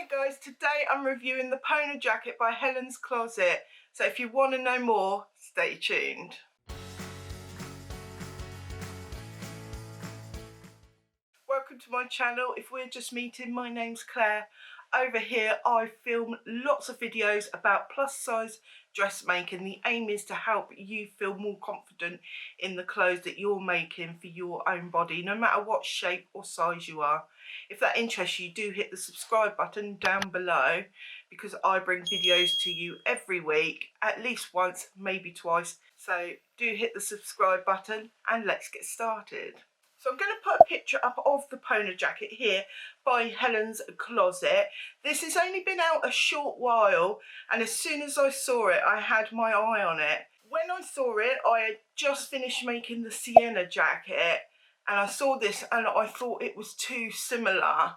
Hi guys, today I'm reviewing the Pona jacket by Helen's Closet, so if you want to know more, stay tuned. Welcome to my channel. If we're just meeting, my name's Claire. Over here I film lots of videos about plus size dressmaking. The aim is to help you feel more confident in the clothes that you're making for your own body, no matter what shape or size you are. If that interests you, do hit the subscribe button down below, because I bring videos to you every week, at least once, maybe twice. So do hit the subscribe button and let's get started. So I'm going to put a picture up of the Pona jacket here by Helen's Closet. This has only been out a short while, and as soon as I saw it, I had my eye on it. When I saw it, I had just finished making the sienna jacket, and I saw this and I thought it was too similar,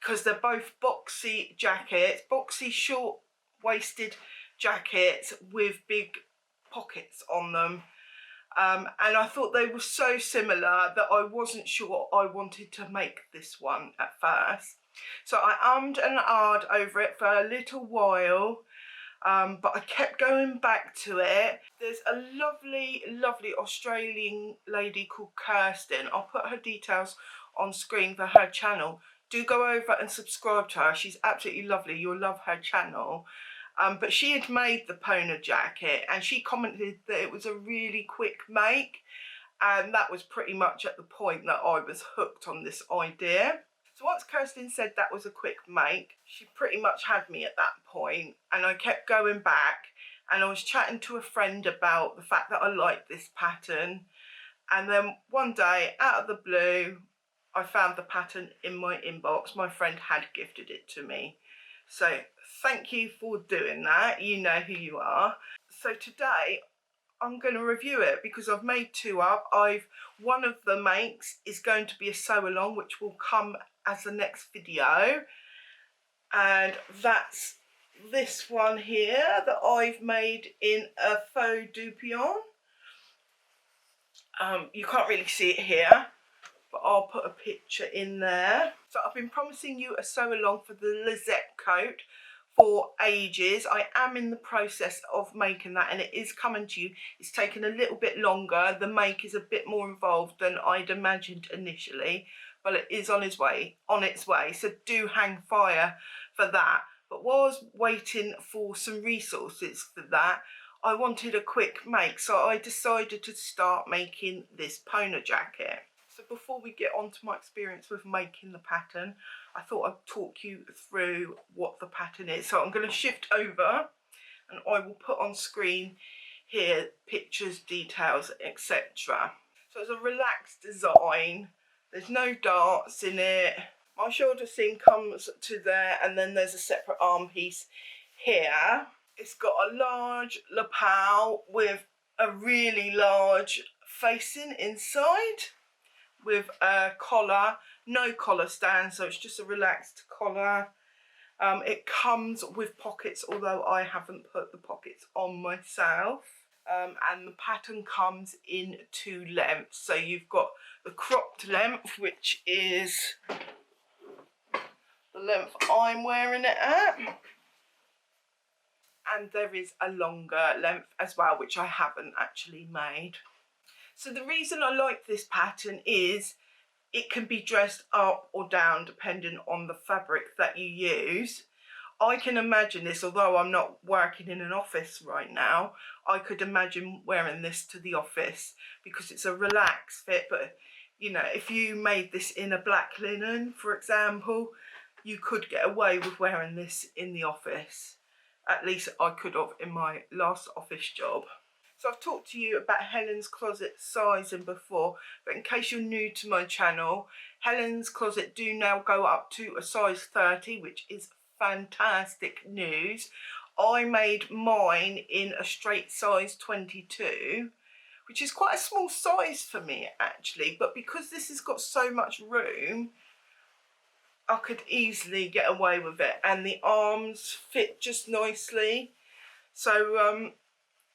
because they're both boxy jackets, boxy short-waisted jackets with big pockets on them. And I thought they were so similar that I wasn't sure I wanted to make this one at first. So I ummed and ahed over it for a little while, but I kept going back to it. There's a lovely, lovely Australian lady called Kirsten. I'll put her details on screen for her channel. Do go over and subscribe to her. She's absolutely lovely. You'll love her channel. But she had made the Pona jacket and she commented that it was a really quick make, and that was pretty much at the point that I was hooked on this idea. So once Kirsten said that was a quick make, she pretty much had me at that point, and I kept going back, and I was chatting to a friend about the fact that I liked this pattern, and then one day out of the blue I found the pattern in my inbox. My friend had gifted it to me. So thank you for doing that, you know who you are. So today I'm going to review it because I've made two up. One of the makes is going to be a sew along, which will come as the next video, and that's this one here that I've made in a faux dupion. You can't really see it here, but I'll put a picture in there. So I've been promising you a sew along for the Lizette coat for ages. I am in the process of making that, and it is coming to you. It's taken a little bit longer. The make is a bit more involved than I'd imagined initially, but it is on its way. So do hang fire for that. But while I was waiting for some resources for that, I wanted a quick make, so I decided to start making this Pona jacket. So before we get on to my experience with making the pattern, I thought I'd talk you through what the pattern is. So I'm going to shift over and I will put on screen here pictures, details, etc. So it's a relaxed design. There's no darts in it. My shoulder seam comes to there, and then there's a separate arm piece here. It's got a large lapel with a really large facing inside, with a collar, no collar stand, so it's just a relaxed collar. It comes with pockets, although I haven't put the pockets on myself. And the pattern comes in two lengths. So you've got the cropped length, which is the length I'm wearing it at. And there is a longer length as well, which I haven't actually made. So the reason I like this pattern is it can be dressed up or down depending on the fabric that you use. I can imagine this, although I'm not working in an office right now, I could imagine wearing this to the office because it's a relaxed fit. But you know, if you made this in a black linen, for example, you could get away with wearing this in the office. At least I could have in my last office job. So I've talked to you about Helen's Closet sizing before, but in case you're new to my channel, Helen's Closet do now go up to a size 30, which is fantastic news. I made mine in a straight size 22, which is quite a small size for me actually, but because this has got so much room, I could easily get away with it, and the arms fit just nicely. So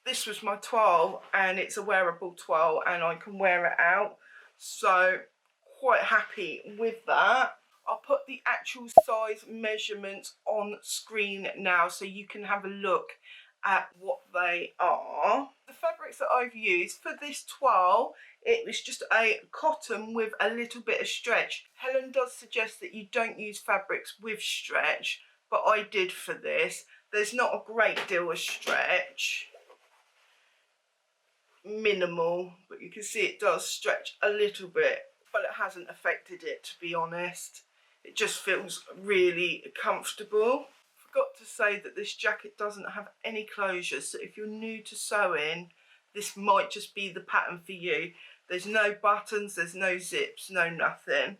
this was my 12, and it's a wearable 12 and I can wear it out, so quite happy with that. I'll put the actual size measurements on screen now so you can have a look at what they are. The fabrics that I've used for this toile, it was just a cotton with a little bit of stretch. Helen does suggest that you don't use fabrics with stretch, but I did for this. There's not a great deal of stretch, minimal, but you can see it does stretch a little bit, but it hasn't affected it, to be honest. It just feels really comfortable. Forgot to say that this jacket doesn't have any closures, so if you're new to sewing, this might just be the pattern for you. There's no buttons, there's no zips, no nothing.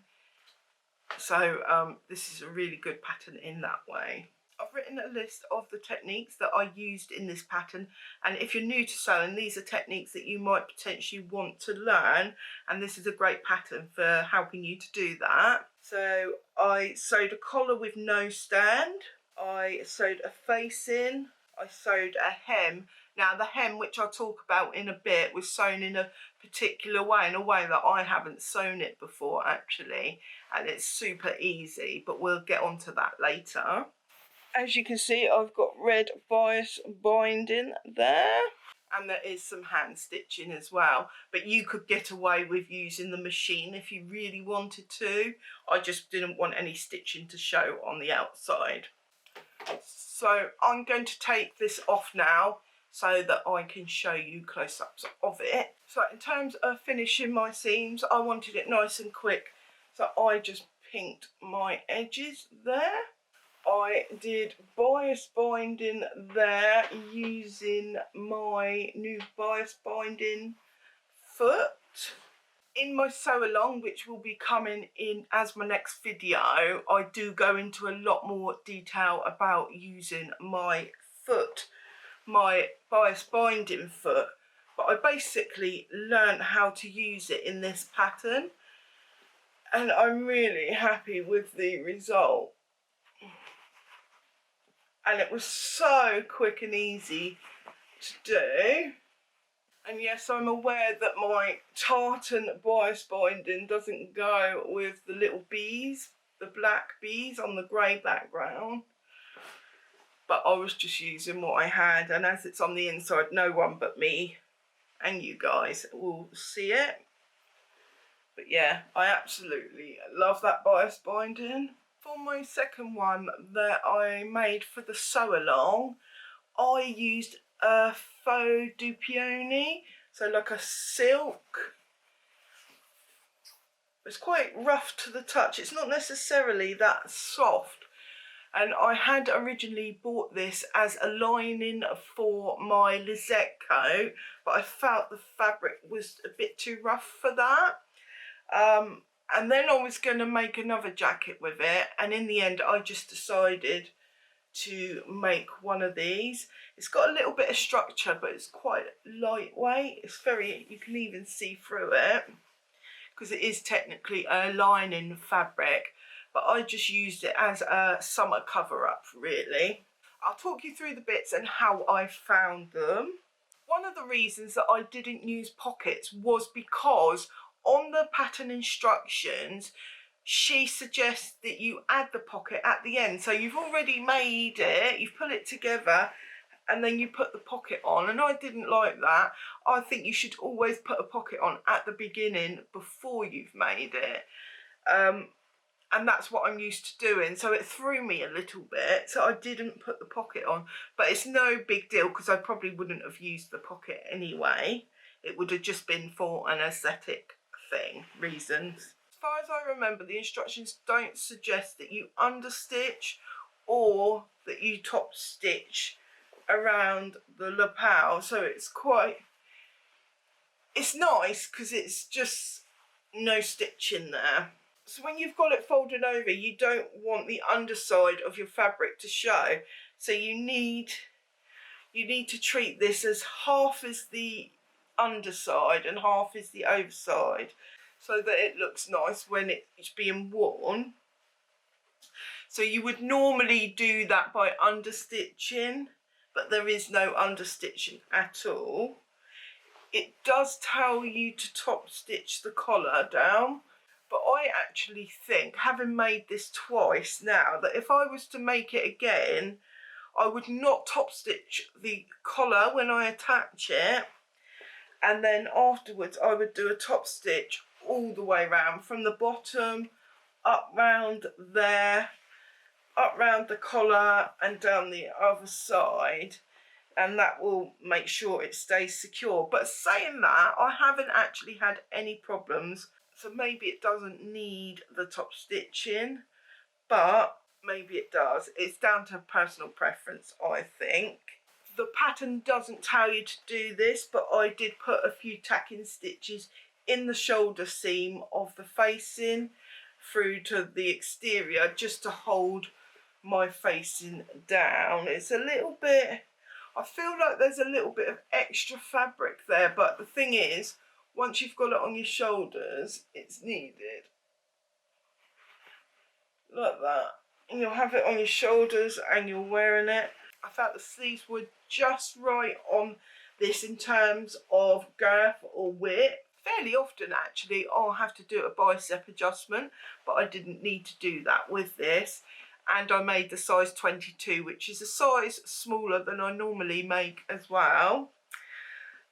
So this is a really good pattern in that way. I've written a list of the techniques that I used in this pattern, and if you're new to sewing, these are techniques that you might potentially want to learn, and this is a great pattern for helping you to do that. So I sewed a collar with no stand, I sewed a facing, I sewed a hem. Now the hem, which I'll talk about in a bit, was sewn in a particular way, in a way that I haven't sewn it before actually, and it's super easy, but we'll get onto that later. As you can see, I've got red bias binding there, and there is some hand stitching as well, but you could get away with using the machine if you really wanted to. I just didn't want any stitching to show on the outside. So I'm going to take this off now so that I can show you close-ups of it. So in terms of finishing my seams, I wanted it nice and quick, so I just pinked my edges there. I did bias binding there using my new bias binding foot. In my sew along, which will be coming in as my next video, I do go into a lot more detail about using my foot, my bias binding foot, but I basically learned how to use it in this pattern, and I'm really happy with the result. And it was so quick and easy to do. And yes, I'm aware that my tartan bias binding doesn't go with the little bees, the black bees on the grey background. But I was just using what I had, and as it's on the inside, no one but me and you guys will see it. But yeah, I absolutely love that bias binding. For my second one that I made for the sew along, I used a faux dupioni, so like a silk. It's quite rough to the touch, it's not necessarily that soft, and I had originally bought this as a lining for my Lizette coat, but I felt the fabric was a bit too rough for that. And then I was going to make another jacket with it, and in the end I just decided to make one of these. It's got a little bit of structure, but it's quite lightweight. It's very, you can even see through it because it is technically a lining fabric, but I just used it as a summer cover-up really. I'll talk you through the bits and how I found them. One of the reasons that I didn't use pockets was because on the pattern instructions, she suggests that you add the pocket at the end. So you've already made it, you've put it together, and then you put the pocket on, and I didn't like that. I think you should always put a pocket on at the beginning before you've made it. And that's what I'm used to doing, so it threw me a little bit, so I didn't put the pocket on. But it's no big deal because I probably wouldn't have used the pocket anyway. It would have just been for an aesthetic reasons. As far as I remember, the instructions don't suggest that you understitch or that you top stitch around the lapel, so it's nice because it's just no stitching there. So when you've got it folded over, you don't want the underside of your fabric to show, so you need to treat this as half is the underside and half is the overside, so that it looks nice when it's being worn. So you would normally do that by understitching, but there is no understitching at all. It does tell you to top stitch the collar down, But I actually think, having made this twice now, that if I was to make it again, I would not top stitch the collar when I attach it, and then afterwards I would do a top stitch all the way around, from the bottom up round there, up round the collar and down the other side, and that will make sure it stays secure. But saying that, I haven't actually had any problems, so maybe it doesn't need the top stitching, but maybe it does. It's down to personal preference, I think. The pattern doesn't tell you to do this, but I did put a few tacking stitches in the shoulder seam of the facing through to the exterior, just to hold my facing down. It's a little bit, I feel like there's a little bit of extra fabric there, but the thing is, once you've got it on your shoulders, it's needed. Like that. And you'll have it on your shoulders and you're wearing it. I felt the sleeves were just right on this in terms of girth or width. Fairly often actually I'll have to do a bicep adjustment, but I didn't need to do that with this. And I made the size 22, which is a size smaller than I normally make as well.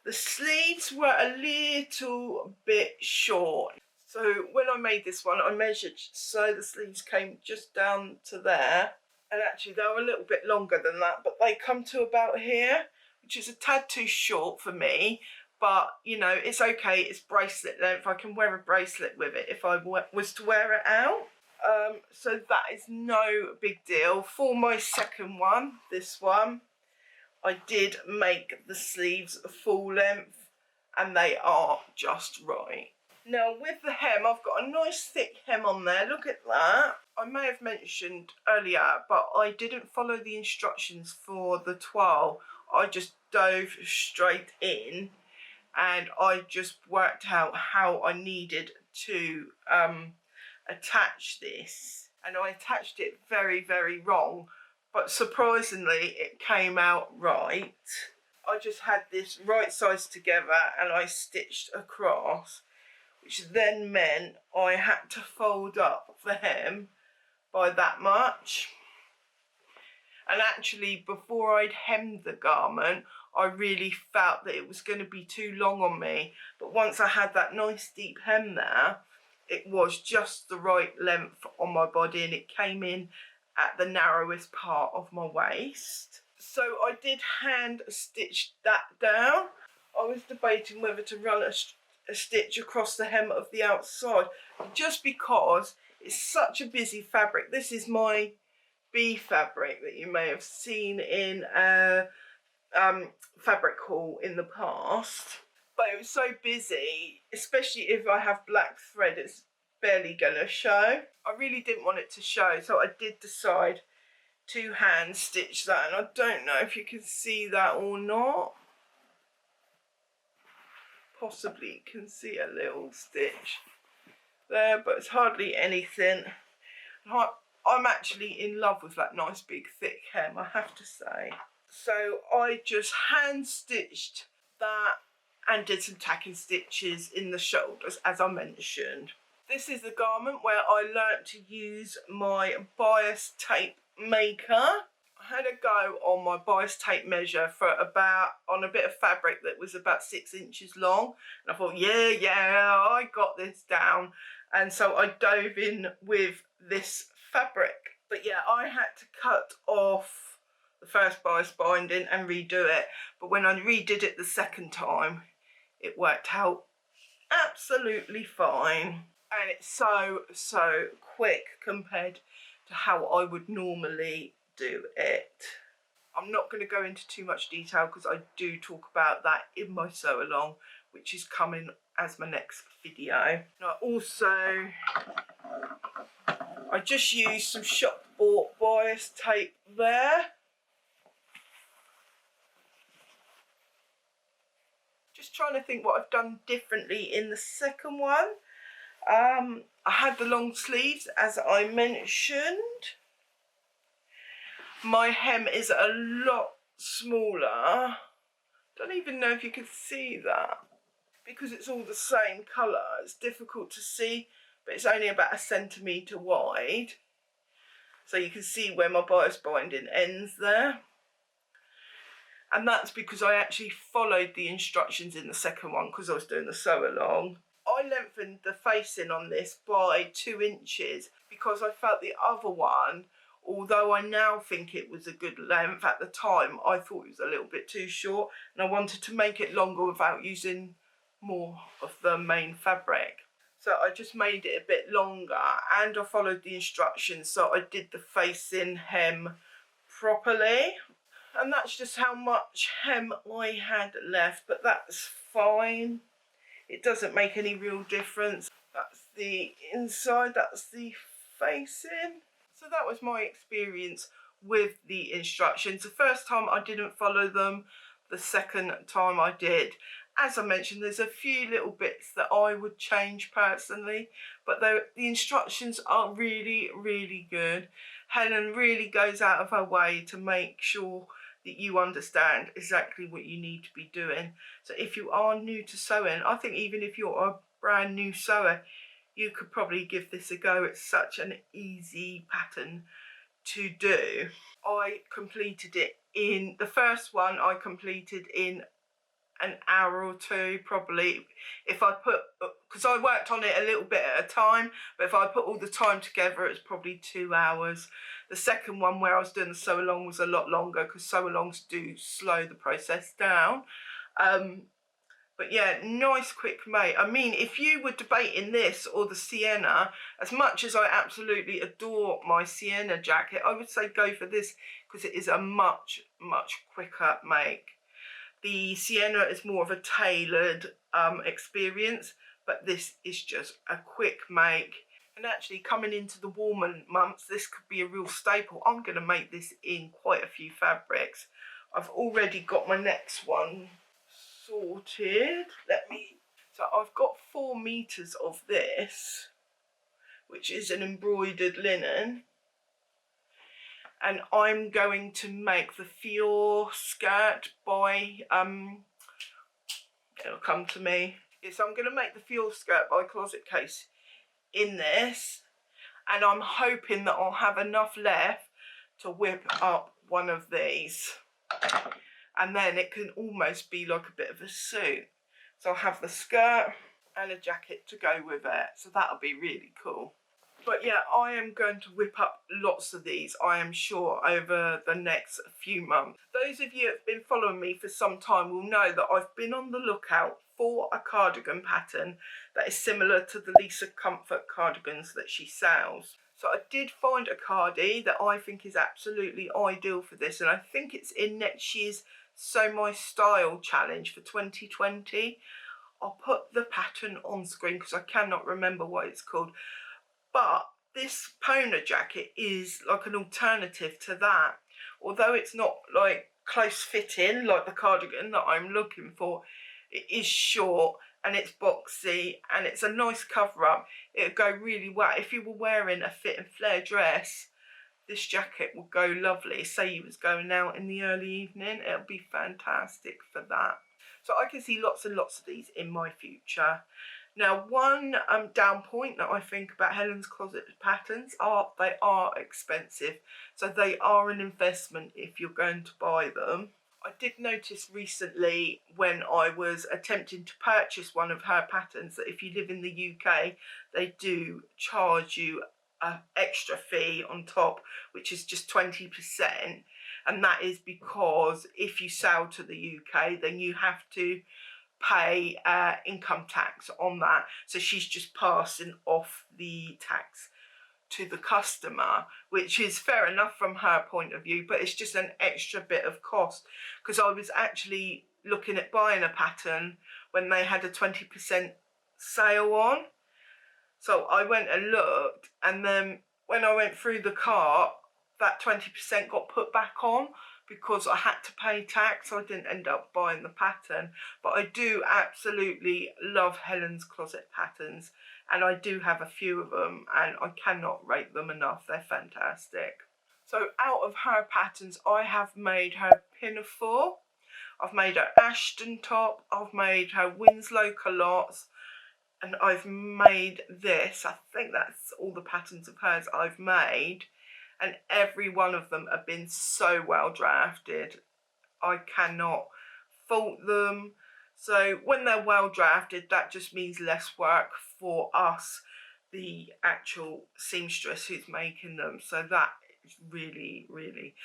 The sleeves were a little bit short. So when I made this one, I measured so the sleeves came just down to there. And actually they were a little bit longer than that, but they come to about here, which is a tad too short for me. But, you know, it's okay, it's bracelet length. I can wear a bracelet with it if I was to wear it out. So that is no big deal. For my second one, this one, I did make the sleeves full length, and they are just right. Now with the hem, I've got a nice thick hem on there, look at that. I may have mentioned earlier, but I didn't follow the instructions for the toile. I just dove straight in, and I just worked out how I needed to attach this. And I attached it very, very wrong, but surprisingly it came out right. I just had this right size together and I stitched across, which then meant I had to fold up the hem by that much. And actually, before I'd hemmed the garment, I really felt that it was going to be too long on me. But once I had that nice deep hem there, it was just the right length on my body, and it came in at the narrowest part of my waist. So I did hand stitch that down. I was debating whether to run a stitch across the hem of the outside, just because it's such a busy fabric. This is my B fabric that you may have seen in a fabric haul in the past, but it was so busy, especially if I have black thread, it's barely gonna show. I really didn't want it to show, so I did decide to hand stitch that, and I don't know if you can see that or not. Possibly you can see a little stitch there, but it's hardly anything. I'm actually in love with that nice big thick hem, I have to say. So I just hand stitched that and did some tacking stitches in the shoulders, as I mentioned. This is the garment where I learnt to use my bias tape maker. I had a go on my bias tape measure for on a bit of fabric that was about 6 inches long, and I thought, yeah, I got this down. And so I dove in with this fabric. But yeah, I had to cut off the first bias binding and redo it. But when I redid it the second time, it worked out absolutely fine. And it's so quick compared to how I would normally do it. I'm not going to go into too much detail because I do talk about that in my sew along, which is coming as my next video. Now I just used some shop bought bias tape there. Just trying to think what I've done differently in the second one. I had the long sleeves, as I mentioned. My hem is a lot smaller. Don't even know if you can see that. Because it's all the same colour, it's difficult to see. but it's only about 1 centimetre wide. So you can see where my bias binding ends there. And that's because I actually followed the instructions in the second one because I was doing the sew along. I lengthened the facing on this by 2 inches because I felt the other one, although I now think it was a good length, at the time I thought it was a little bit too short, and I wanted to make it longer without using more of the main fabric. So I just made it a bit longer, and I followed the instructions, so I did the facing hem properly. And that's just how much hem I had left, but that's fine. It doesn't make any real difference. That's the inside, that's the facing. So that was my experience with the instructions. The first time I didn't follow them, the second time I did. As I mentioned, there's a few little bits that I would change personally, but the instructions are really, really good. Helen really goes out of her way to make sure that you understand exactly what you need to be doing. So if you are new to sewing, I think even if you're a brand new sewer, you could probably give this a go. It's such an easy pattern to do. I completed it in, the first one I completed in an hour or two probably. If I put, because I worked on it a little bit at a time, but if I put all the time together, it's probably 2 hours. The second one where I was doing the sew along was a lot longer because sew alongs do slow the process down. But yeah, nice quick make. I mean, if you were debating this or the sienna, as much as I absolutely adore my sienna jacket, I would say go for this because it is a much, much quicker make. The sienna is more of a tailored experience, but this is just a quick make. And actually coming into the warmer months, this could be a real staple. I'm going to make this in quite a few fabrics. I've already got my next one sorted. So I've got 4 meters of this, which is an embroidered linen. And I'm going to make the Fior skirt by, it'll come to me. Yes, I'm going to make the Fior skirt by Closet Case in this. And I'm hoping that I'll have enough left to whip up one of these. And then it can almost be like a bit of a suit. So I'll have the skirt and a jacket to go with it. So that'll be really cool. But yeah, I am going to whip up lots of these, I am sure, over the next few months. Those of you that have been following me for some time will know that I've been on the lookout for a cardigan pattern that is similar to the Lisa Comfort cardigans that she sells. So I did find a cardie that I think is absolutely ideal for this, and I think it's in next year's Sew My Style challenge for 2020. I'll put the pattern on screen because I cannot remember what it's called. But this Pona jacket is like an alternative to that. Although it's not like close fitting like the cardigan that I'm looking for, it is short and it's boxy and it's a nice cover up. It'll go really well. If you were wearing a fit and flare dress, this jacket would go lovely. Say you was going out in the early evening, it'll be fantastic for that. So I can see lots and lots of these in my future. Now, one down point that I think about Helen's Closet patterns are they are expensive. So they are an investment if you're going to buy them. I did notice recently when I was attempting to purchase one of her patterns that if you live in the UK, they do charge you an extra fee on top, which is just 20%. And that is because if you sell to the UK, then you have to pay income tax on that. So she's just passing off the tax to the customer, which is fair enough from her point of view, but it's just an extra bit of cost. Because I was actually looking at buying a pattern when they had a 20% sale on. So I went and looked, and then when I went through the cart, that 20% got put back on because I had to pay tax, so I didn't end up buying the pattern. But I do absolutely love Helen's Closet patterns, and I do have a few of them, and I cannot rate them enough. They're fantastic. So out of her patterns, I have made her pinafore, I've made her Ashton top, I've made her Winslow culottes, and I've made this. I think that's all the patterns of hers I've made, and every one of them have been so well drafted. I cannot fault them. So when they're well drafted, that just means less work for us, the actual seamstress who's making them. So that is really, really,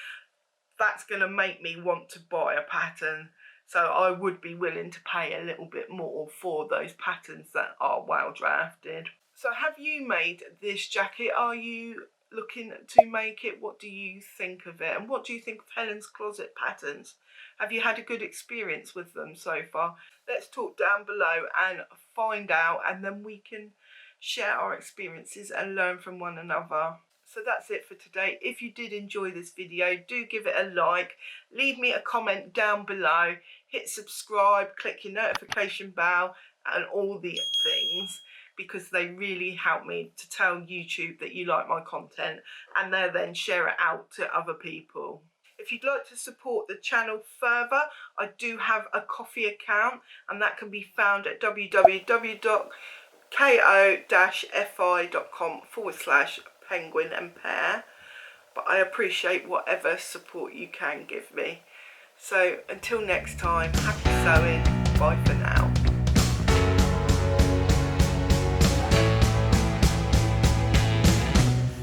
that's going to make me want to buy a pattern. So I would be willing to pay a little bit more for those patterns that are well drafted. So have you made this jacket? Are you looking to make it? What do you think of it? And what do you think of Helen's Closet patterns? Have you had a good experience with them so far? Let's talk down below and find out, and then we can share our experiences and learn from one another. So that's it for today. If you did enjoy this video, do give it a like, leave me a comment down below, hit subscribe, click your notification bell and all the things, because they really help me to tell YouTube that you like my content, and they'll then share it out to other people. If you'd like to support the channel further, I do have a Ko-fi account, and that can be found at www.ko-fi.com/penguinandpear. But I appreciate whatever support you can give me. So until next time, happy sewing. Bye for now.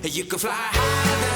You can fly higher than